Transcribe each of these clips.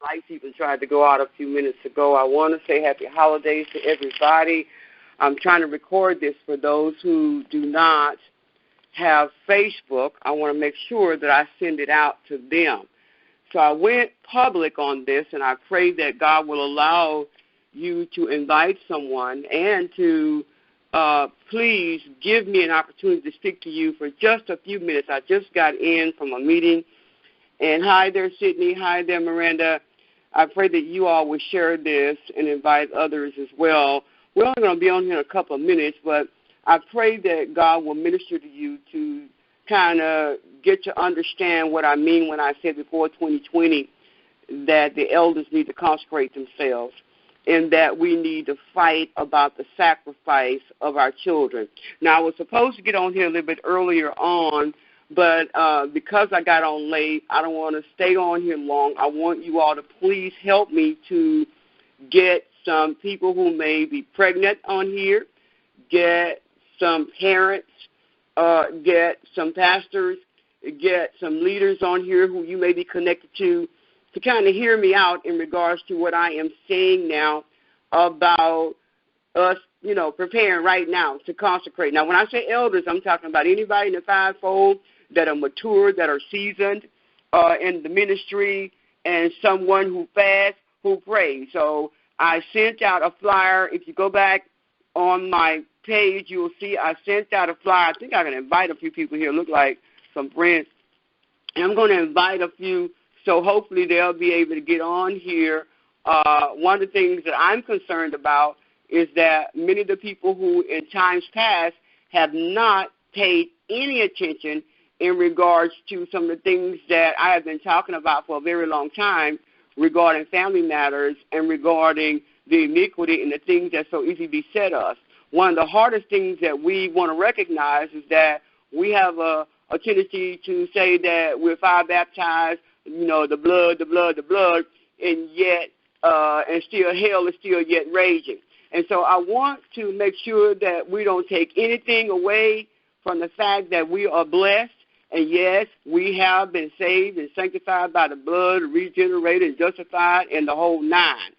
Lights even tried to go out a few minutes ago. I want to say happy holidays to everybody. I'm trying to record this for those who do not have Facebook. I want to make sure that I send it out to them. So I went public on this, and I pray that God will allow you to invite someone and to please give me an opportunity to speak to you for just a few minutes. I just got in from a meeting. And hi there, Sydney. Hi there, Miranda. I pray that you all will share this and invite others as well. We're only going to be on here in a couple of minutes, but I pray that God will minister to you to kind of get to understand what I mean when I said before 2020 that the elders need to consecrate themselves and that we need to fight about the sacrifice of our children. Now, I was supposed to get on here a little bit earlier on, but because I got on late, I don't want to stay on here long. I want you all to please help me to get some people who may be pregnant on here, get some parents, get some pastors, get some leaders on here who you may be connected to kind of hear me out in regards to what I am saying now about us, preparing right now to consecrate. Now, when I say elders, I'm talking about anybody in the fivefold that are mature, that are seasoned in the ministry, and someone who fasts, who prays. So I sent out a flyer. If you go back on my page, you will see I sent out a flyer. I think I can invite a few people here, look like some friends. And I'm going to invite a few, so hopefully they'll be able to get on here. One of the things that I'm concerned about is that many of the people who in times past have not paid any attention in regards to some of the things that I have been talking about for a very long time regarding family matters and regarding the iniquity and the things that so easily beset us. One of the hardest things that we want to recognize is that we have a tendency to say that we're fire baptized, the blood, and yet, and still hell is still yet raging. And so I want to make sure that we don't take anything away from the fact that we are blessed. And yes, we have been saved and sanctified by the blood, regenerated and justified, and the whole nine.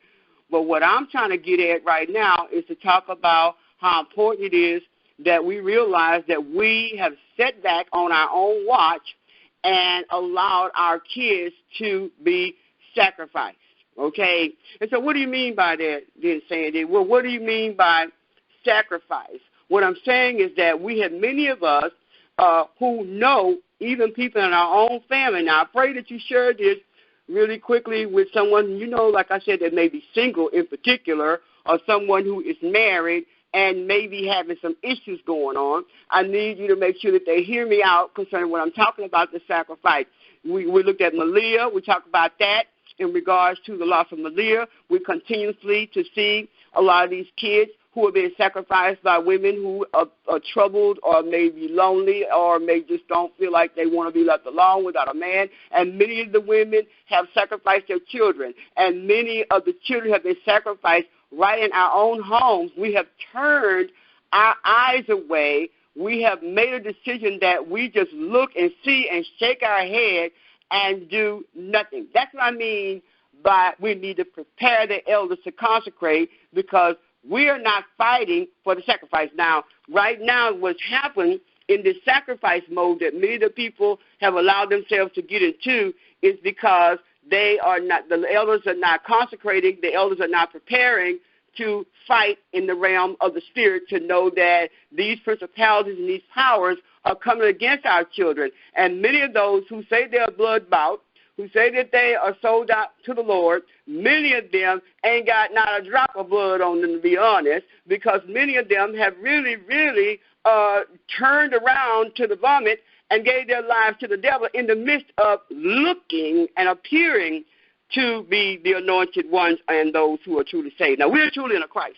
But what I'm trying to get at right now is to talk about how important it is that we realize that we have set back on our own watch and allowed our kids to be sacrificed, okay? And so what do you mean by that, then, Sandy? Well, what do you mean by sacrifice? What I'm saying is that we have many of us who know, even people in our own family. Now, I pray that you share this really quickly with someone, like I said, that may be single in particular, or someone who is married and maybe having some issues going on. I need you to make sure that they hear me out concerning what I'm talking about, the sacrifice. We looked at Malia. We talked about that in regards to the loss of Malia. We continuously to see a lot of these kids who are being sacrificed by women who are troubled or may be lonely or may just don't feel like they want to be left alone without a man. And many of the women have sacrificed their children. And many of the children have been sacrificed right in our own homes. We have turned our eyes away. We have made a decision that we just look and see and shake our head and do nothing. That's what I mean by we need to prepare the elders to consecrate, because we are not fighting for the sacrifice. Now, right now, what's happened in this sacrifice mode that many of the people have allowed themselves to get into is because the elders are not consecrating, the elders are not preparing to fight in the realm of the spirit, to know that these principalities and these powers are coming against our children. And many of those who say they're blood bought, who say that they are sold out to the Lord, many of them ain't got not a drop of blood on them, to be honest, because many of them have really, really turned around to the vomit and gave their lives to the devil in the midst of looking and appearing to be the anointed ones and those who are truly saved. Now, we're truly in a crisis.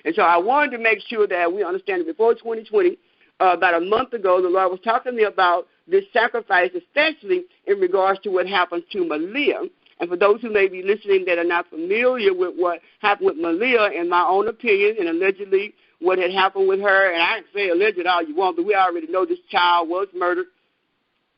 And so I wanted to make sure that we understand that before 2020, about a month ago, the Lord was talking to me about this sacrifice, especially in regards to what happened to Malia. And for those who may be listening that are not familiar with what happened with Malia, in my own opinion, and allegedly what had happened with her, and I can say alleged all you want, but we already know this child was murdered.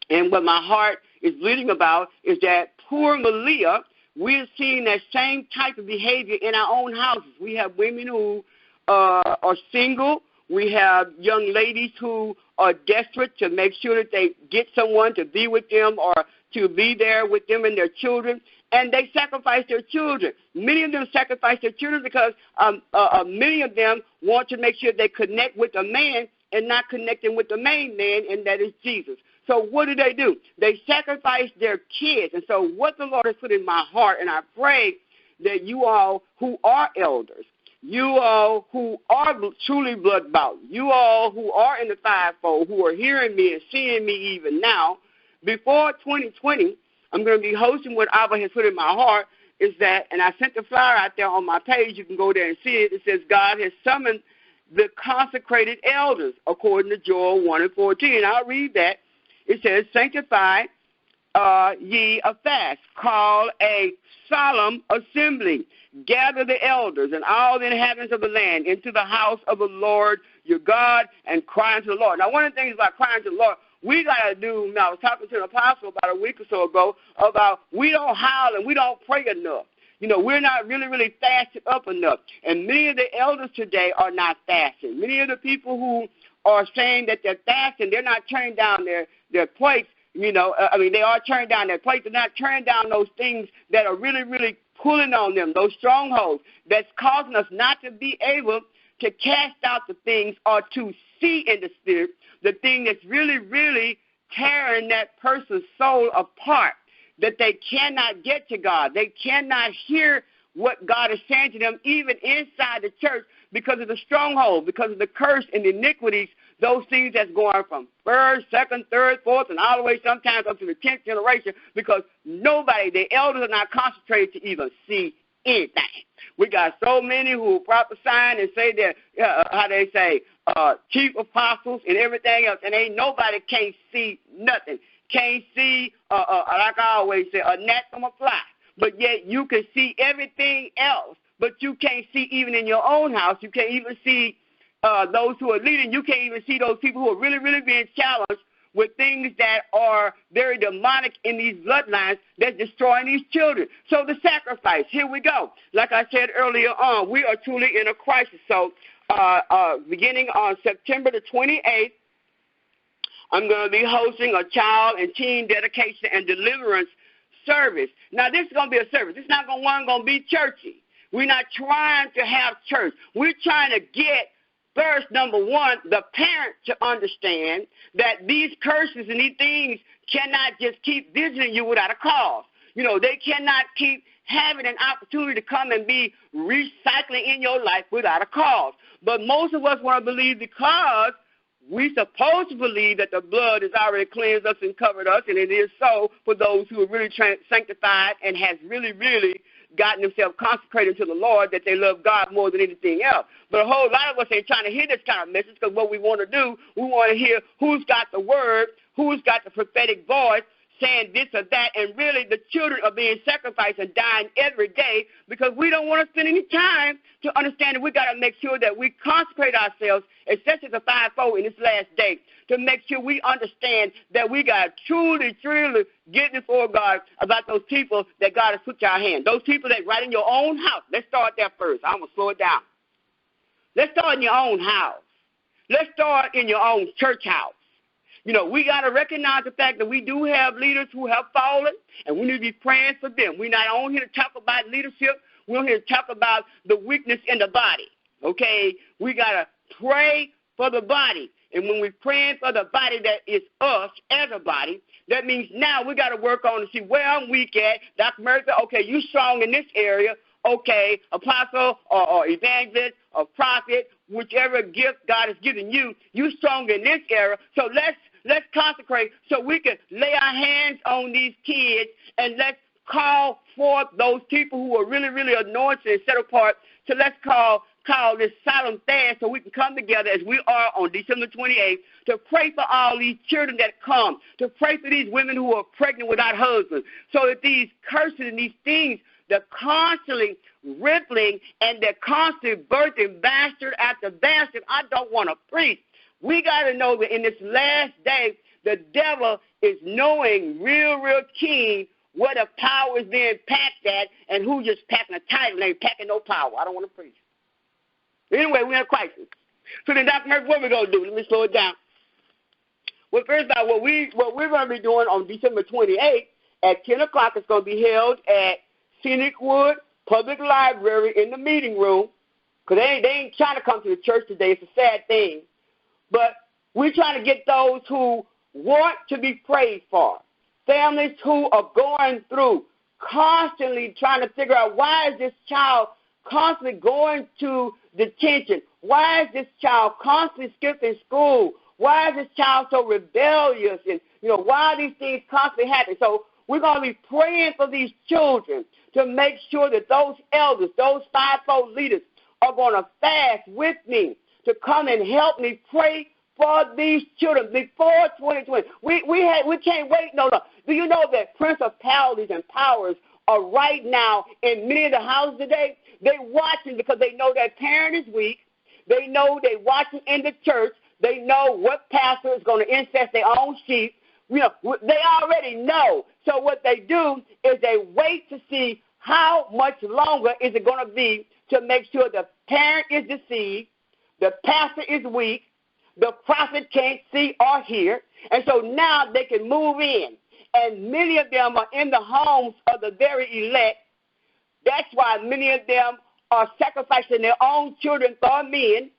And what my heart is bleeding about is that poor Malia we're seeing that same type of behavior in our own houses. We have women who are single. We have young ladies who are desperate to make sure that they get someone to be with them or to be there with them and their children, and they sacrifice their children. Many of them sacrifice their children because many of them want to make sure they connect with a man and not connecting with the main man, and that is Jesus. So what do? They sacrifice their kids. And so what the Lord has put in my heart, and I pray that you all who are elders, you all who are truly blood bought, you all who are in the fivefold, who are hearing me and seeing me even now, before 2020, I'm going to be hosting what Abba has put in my heart, is that, and I sent the flyer out there on my page, you can go there and see it. It says God has summoned the consecrated elders, according to Joel 1:14. I'll read that. It says, sanctify ye a fast, call a solemn assembly, gather the elders and all the inhabitants of the land into the house of the Lord your God, and cry unto the Lord. Now, one of the things about crying to the Lord, we got to do, I was talking to an apostle about a week or so ago about we don't howl and we don't pray enough. You know, we're not really fasted up enough. And many of the elders today are not fasting. Many of the people who are saying that they're fasting, they're not turning down their plates. You know, they are turning down their plates. They're not turning down those things that are really pulling on them, those strongholds that's causing us not to be able to cast out the things or to see in the spirit the thing that's really tearing that person's soul apart, that they cannot get to God. They cannot hear what God is saying to them, even inside the church, because of the stronghold, because of the curse and the iniquities, those things that's going from first, second, third, fourth, and all the way sometimes up to the 10th generation, because nobody, the elders are not concentrated to even see anything. We got so many who prophesying and say they're, chief apostles and everything else, and ain't nobody can't see nothing. Can't see, like I always say, a gnat from a fly. But yet you can see everything else, but you can't see even in your own house. You can't even see those who are leading. You can't even see those people who are really being challenged with things that are very demonic in these bloodlines that's destroying these children. So the sacrifice, here we go. Like I said earlier on, we are truly in a crisis. So beginning on September the 28th, I'm going to be hosting a child and teen dedication and deliverance service. Now, this is going to be a service. It's not going to be churchy. We're not trying to have church. We're trying to get, first, number one, the parent to understand that these curses and these things cannot just keep visiting you without a cause. You know, they cannot keep having an opportunity to come and be recycling in your life without a cause. But most of us want to believe because we're supposed to believe that the blood has already cleansed us and covered us, and it is so for those who are really sanctified and has really gotten themselves consecrated to the Lord, that they love God more than anything else. But a whole lot of us ain't trying to hear this kind of message, because what we want to do, we want to hear who's got the word, who's got the prophetic voice, saying this or that, and really the children are being sacrificed and dying every day because we don't want to spend any time to understand that we got to make sure that we consecrate ourselves, especially the fivefold in this last day, to make sure we understand that we got to truly get before God about those people that God has put in our hand. Those people that right in your own house. Let's start there first. I'm going to slow it down. Let's start in your own house. Let's start in your own church house. You know, we got to recognize the fact that we do have leaders who have fallen, and we need to be praying for them. We're not on here to talk about leadership. We're on here to talk about the weakness in the body, okay? We got to pray for the body. And when we're praying for the body that is us as a body, that means now we got to work on to see where I'm weak at. Dr. Murphy, okay, you strong in this area. Okay, apostle or evangelist or prophet, whichever gift God has given you, you strong in this area. So let's consecrate so we can lay our hands on these kids, and let's call forth those people who are really anointed and set apart. So let's call this solemn fast so we can come together as we are on December 28th to pray for all these children that come, to pray for these women who are pregnant without husbands, so that these curses and these things, they're constantly rippling and they're constantly birthing bastard after bastard. I don't want to preach. We got to know that in this last day, the devil is knowing real keen where the power is being packed at and who just packing a title. They ain't packing no power. I don't want to preach. Anyway, we're in a crisis. So then, Dr. Murphy, what are we going to do? Let me slow it down. Well, first of all, what we're going to be doing on December 28th at 10 o'clock is going to be held at Scenic Wood Public Library in the meeting room, because they ain't trying to come to the church today. It's a sad thing. But we're trying to get those who want to be prayed for, families who are going through, constantly trying to figure out why is this child constantly going to detention? Why is this child constantly skipping school? Why is this child so rebellious? And, why are these things constantly happening? So we're going to be praying for these children to make sure that those elders, those fivefold leaders are going to fast with me to come and help me pray for these children before 2020. We can't wait no longer. Do you know that principalities and powers are right now in many of the houses today? They're watching because they know that parent is weak. They know they're watching in the church. They know what pastor is going to incest their own sheep. They already know. So what they do is they wait to see how much longer is it going to be to make sure the parent is deceived, the pastor is weak, the prophet can't see or hear, and so now they can move in. And many of them are in the homes of the very elect. That's why many of them are sacrificing their own children for men,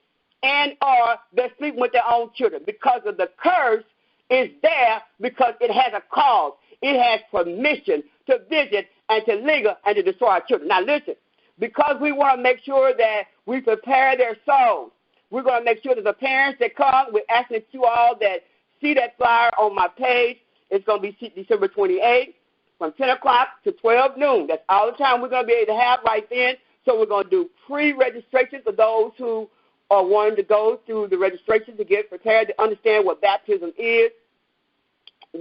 and/or they're sleeping with their own children, because of the curse is there, because it has a cause. It has permission to visit and to linger and to destroy our children. Now listen, because we want to make sure that we prepare their souls, we're going to make sure that the parents that come, we're asking you all that see that flyer on my page. It's going to be December 28th from 10 o'clock to 12 noon. That's all the time we're going to be able to have right then. So we're going to do pre-registration for those who are wanting to go through the registration to get prepared to understand what baptism is,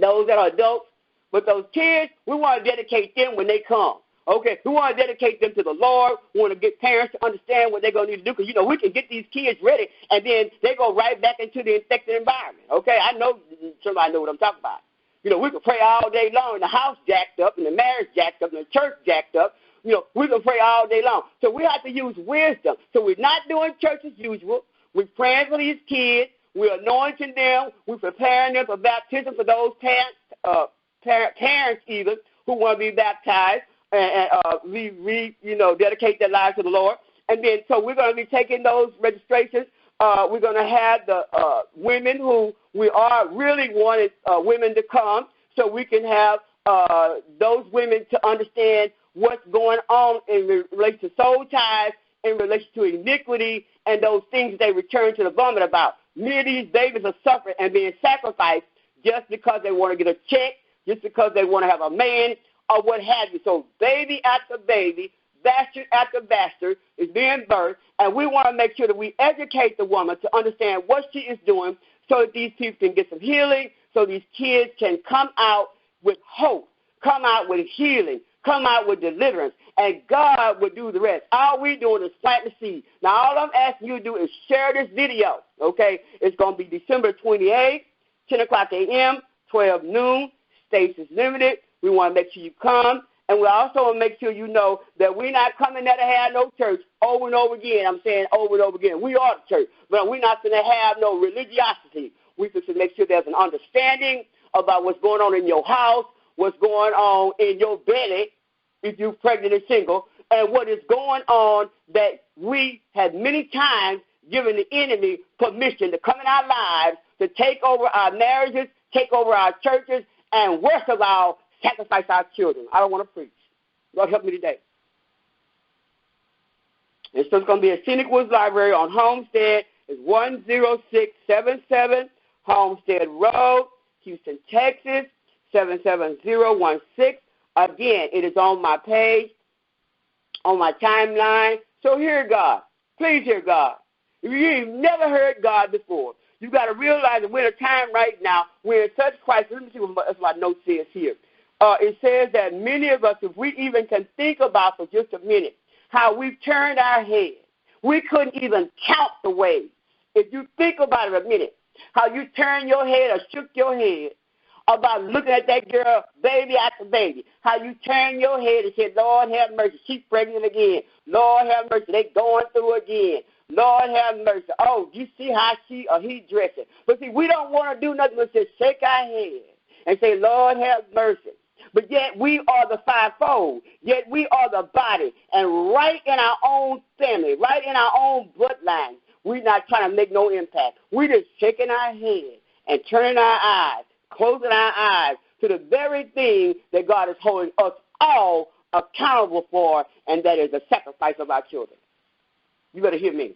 those that are adults. But those kids, we want to dedicate them when they come. Okay, we want to dedicate them to the Lord. We want to get parents to understand what they're going to need to do, because, we can get these kids ready, and then they go right back into the infected environment. Okay, I know somebody know what I'm talking about. We can pray all day long, and the house jacked up, and the marriage jacked up, and the church jacked up. We can pray all day long. So we have to use wisdom. So we're not doing church as usual. We're praying for these kids. We're anointing them. We're preparing them for baptism for those parents even who want to be baptized and dedicate their lives to the Lord. And then so we're going to be taking those registrations. We're going to have the women who we are really wanted women to come, so we can have those women to understand what's going on in relation to soul ties, in relation to iniquity, and those things they return to the vomit about. Many of these babies are suffering and being sacrificed just because they want to get a check, just because they want to have a man, or what have you. So baby after baby, bastard after bastard is being birthed, and we want to make sure that we educate the woman to understand what she is doing so that these people can get some healing, so these kids can come out with hope, come out with healing, come out with deliverance, and God will do the rest. All we're doing is planting the seed. Now, all I'm asking you to do is share this video, okay? It's going to be December 28th, 10 o'clock a.m., 12 noon. Space is limited. We want to make sure you come. And we also want to make sure you know that we're not coming there to have no church over and over again. I'm saying over and over again. We are the church, but we're not going to have no religiosity. We have to make sure there's an understanding about what's going on in your house, what's going on in your belly if you're pregnant and single, and what is going on that we have many times given the enemy permission to come in our lives, to take over our marriages, take over our churches, and worst of all, sacrifice our children. I don't want to preach. Lord, help me today. And so it's going to be at Scenic Woods Library on Homestead. It's 10677 Homestead Road, Houston, Texas, 77016. Again, it is on my page, on my timeline. So hear God. Please hear God. If you've never heard God before, you've got to realize that we're in a time right now, we're in such crisis. Let me see what my note says here. It says that many of us, if we even can think about for just a minute how we've turned our head, we couldn't even count the ways. If you think about it a minute, how you turned your head or shook your head, about looking at that girl, baby after baby. How you turn your head and say, Lord have mercy, she's pregnant again. Lord have mercy, they going through again. Lord have mercy. Oh, you see how she or he dressing. But see, we don't want to do nothing but just shake our head and say, Lord have mercy. But yet we are the fivefold. Yet we are the body. And right in our own family, right in our own bloodline, we're not trying to make no impact. We're just shaking our head and turning our eyes, closing our eyes to the very thing that God is holding us all accountable for, and that is the sacrifice of our children. You better hear me.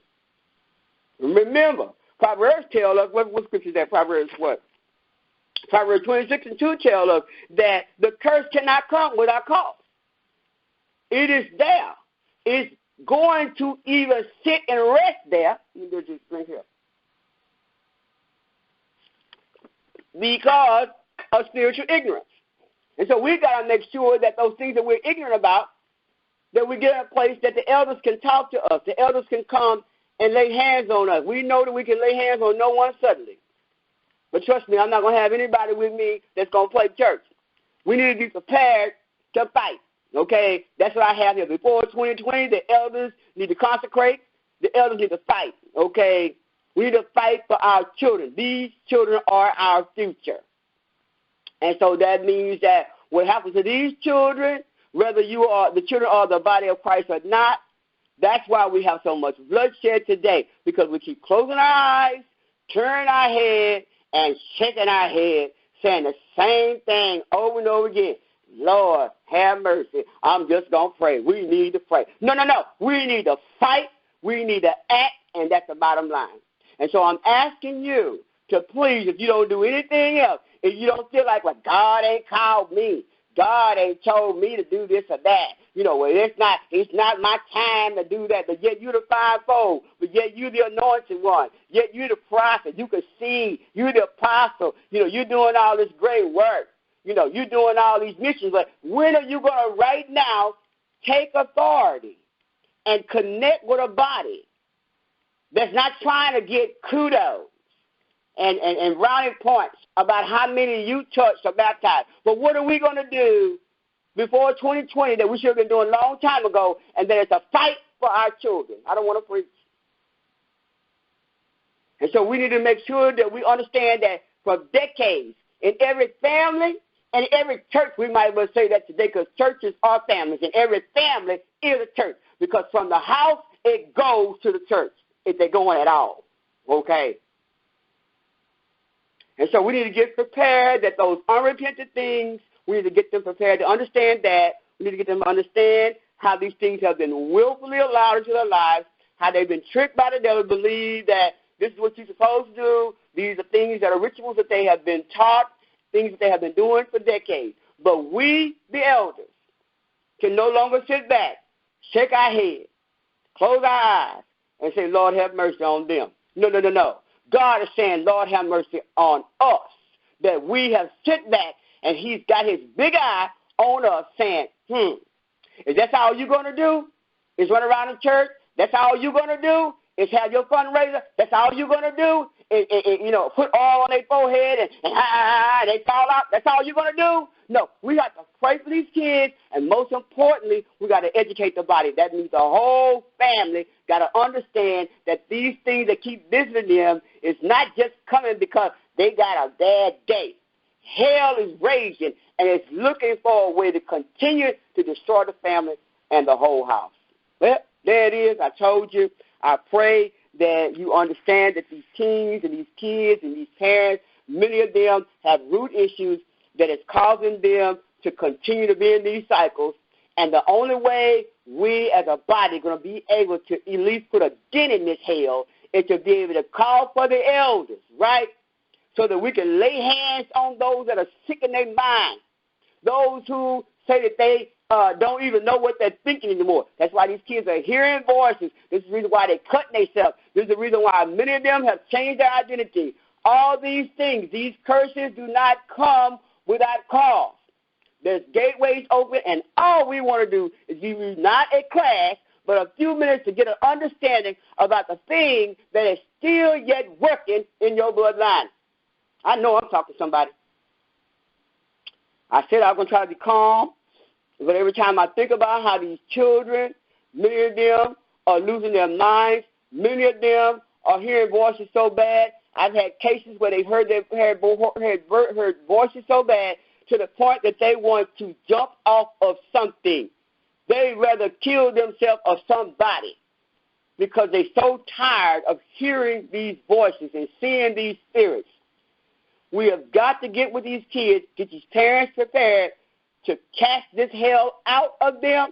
Remember, Proverbs tell us, what scripture is that? Proverbs what? Proverbs 26:2 tell us that the curse cannot come without cause. It is there. It's going to even sit and rest there. Let me just drink here. Because of spiritual ignorance. And so we got to make sure that those things that we're ignorant about, that we get in a place that the elders can talk to us. The elders can come and lay hands on us. We know that we can lay hands on no one suddenly. But trust me, I'm not going to have anybody with me that's going to play church. We need to be prepared to fight, okay? That's what I have here. Before 2020, the elders need to consecrate. The elders need to fight, okay? We need to fight for our children. These children are our future. And so that means that what happens to these children, whether you are the children of the body of Christ or not, that's why we have so much bloodshed today, because we keep closing our eyes, turning our head, and shaking our head, saying the same thing over and over again. Lord, have mercy. I'm just going to pray. We need to pray. No. We need to fight. We need to act, and that's the bottom line. And so I'm asking you to please, if you don't do anything else, if you don't feel like, well, God ain't called me, God ain't told me to do this or that. You know, well, it's not my time to do that. But yet you're the fivefold. But yet you're the anointed one. Yet you're the prophet. You can see. You're the apostle. You know, you're doing all this great work. You know, you're doing all these missions. But when are you going to right now take authority and connect with a body that's not trying to get kudos and brownie points about how many you touched or baptized? But what are we going to do before 2020 that we should have been doing a long time ago, and that it's a fight for our children? I don't want to preach. And so we need to make sure that we understand that for decades, in every family and every church, we might as well say that today, because churches are families, and every family is a church, because from the house, it goes to the church, if they're going at all, okay? And so we need to get prepared that those unrepentant things, we need to get them prepared to understand that. We need to get them to understand how these things have been willfully allowed into their lives, how they've been tricked by the devil to believe that this is what you're supposed to do. These are things that are rituals that they have been taught, things that they have been doing for decades. But we, the elders, can no longer sit back, shake our head, close our eyes, and say, Lord, have mercy on them. No. God is saying, Lord, have mercy on us, that we have sit back, and he's got his big eye on us saying, is that all you're going to do? Is run around the church? That's all you're going to do? Is have your fundraiser? That's all you're going to do? Put oil on their forehead and they fall out? That's all you're going to do? No, we have to pray for these kids, and most importantly, we got to educate the body. That means the whole family got to understand that these things that keep visiting them is not just coming because they got a bad day. Hell is raging, and it's looking for a way to continue to destroy the family and the whole house. Well, there it is. I told you. I pray that you understand that these teens and these kids and these parents, many of them have root issues that is causing them to continue to be in these cycles. And the only way we as a body are going to be able to at least put a dent in this hell is to be able to call for the elders, right? So that we can lay hands on those that are sick in their mind, those who say that they don't even know what they're thinking anymore. That's why these kids are hearing voices. This is the reason why they're cutting themselves. This is the reason why many of them have changed their identity. All these things, these curses do not come without cause. There's gateways open, and all we want to do is give you not a class, but a few minutes to get an understanding about the thing that is still yet working in your bloodline. I know I'm talking to somebody. I said I was going to try to be calm, but every time I think about how these children, many of them are losing their minds, many of them are hearing voices so bad. I've had cases where they heard voices so bad to the point that they want to jump off of something. They'd rather kill themselves or somebody because they're so tired of hearing these voices and seeing these spirits. We have got to get with these kids, get these parents prepared to cast this hell out of them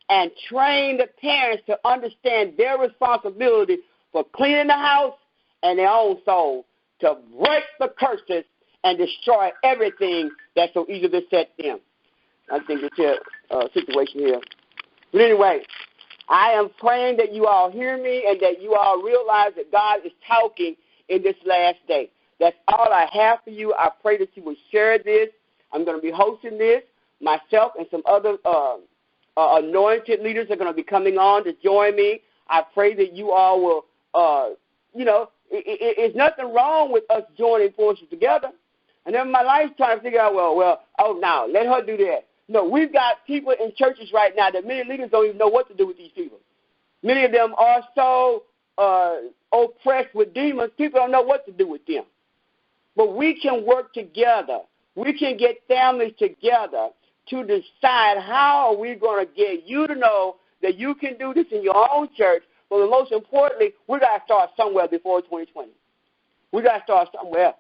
and train the parents to understand their responsibility for cleaning the house and their own soul, to break the curses and destroy everything that so easily beset them. I think it's a situation here. But anyway, I am praying that you all hear me and that you all realize that God is talking in this last day. That's all I have for you. I pray that you will share this. I'm going to be hosting this. Myself and some other anointed leaders are going to be coming on to join me. I pray that you all will, it's nothing wrong with us joining forces together. And then my life's trying to figure out, now, let her do that. No, we've got people in churches right now that many leaders don't even know what to do with these people. Many of them are so oppressed with demons, people don't know what to do with them. But we can work together. We can get families together to decide how are we going to get you to know that you can do this in your own church. But most importantly, we got to start somewhere before 2020. We got to start somewhere.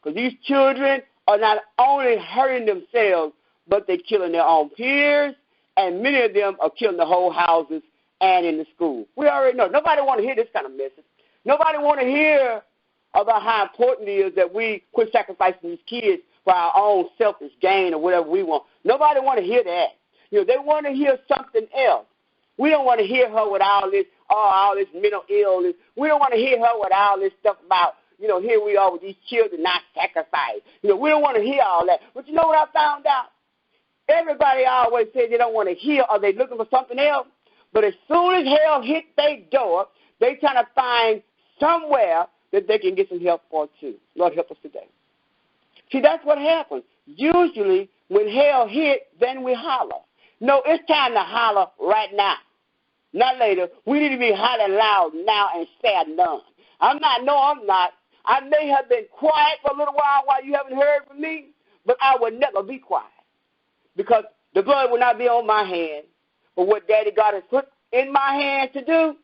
Because these children are not only hurting themselves, but they're killing their own peers, and many of them are killing the whole houses and in the school. We already know. Nobody want to hear this kind of message. Nobody want to hear about how important it is that we quit sacrificing these kids for our own selfish gain or whatever we want. Nobody want to hear that. They want to hear something else. We don't want to hear her with all this mental illness. We don't want to hear her with all this stuff about, here we are with these children not sacrificed. We don't want to hear all that. But you know what I found out? Everybody always says they don't want to hear or they're looking for something else. But as soon as hell hit their door, they trying to find somewhere that they can get some help for too. Lord, help us today. See, that's what happens. Usually when hell hit, then we holler. No, it's time to holler right now, not later. We need to be hollering loud now and spare none. I'm not. I may have been quiet for a little while you haven't heard from me, but I will never be quiet because the blood will not be on my hand. But what Daddy God has put in my hand to do,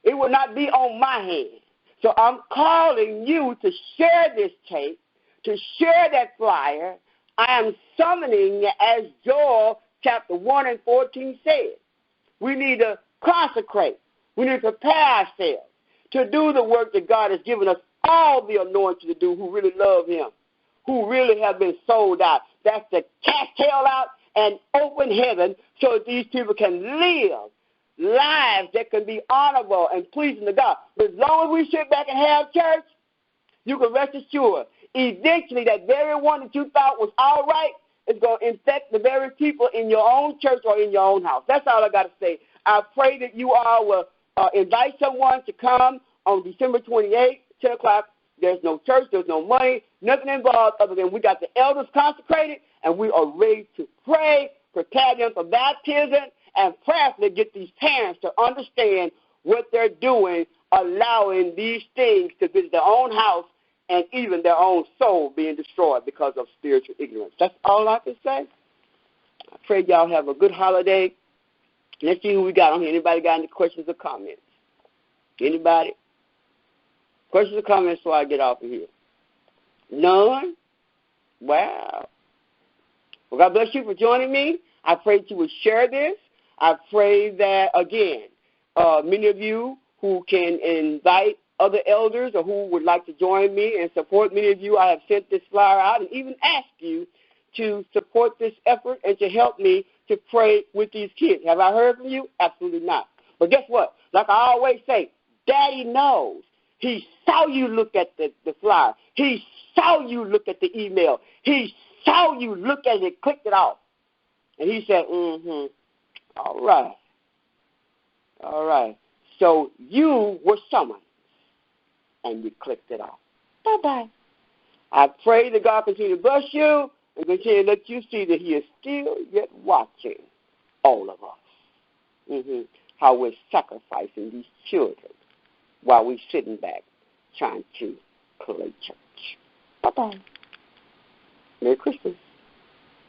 it will not be on my hand. So I'm calling you to share this tape, to share that flyer. I am summoning, as Joel chapter 1 and 14 says. We need to consecrate. We need to prepare ourselves to do the work that God has given us all the anointing to do who really love him, who really have been sold out. That's to cast hell out and open heaven so that these people can live lives that can be honorable and pleasing to God. But as long as we sit back and have church, you can rest assured, eventually that very one that you thought was all right is going to infect the very people in your own church or in your own house. That's all I got to say. I pray that you all will invite someone to come on December 28th, 10 o'clock. There's no church, there's no money, nothing involved other than we got the elders consecrated, and we are ready to pray, prepare them for baptism, and prayerfully get these parents to understand what they're doing, allowing these things to visit their own house and even their own soul being destroyed because of spiritual ignorance. That's all I can say. I pray y'all have a good holiday. Let's see who we got on here. Anybody got any questions or comments? Anybody? Questions or comments before I get off of here? None? Wow. Well, God bless you for joining me. I pray that you would share this. I pray that, again, many of you who can invite other elders or who would like to join me and support, many of you I have sent this flyer out and even asked you to support this effort and to help me to pray with these kids. Have I heard from you? Absolutely not. But guess what? Like I always say, Daddy knows. He saw you look at the flyer. He saw you look at the email. He saw you look at it, clicked it off. And he said, all right. All right. So you were summoned, and you clicked it off. Bye-bye. I pray that God continue to bless you. and continue to let you see that he is still yet watching all of us. How we're sacrificing these children while we're sitting back trying to play church. Bye-bye. Merry Christmas.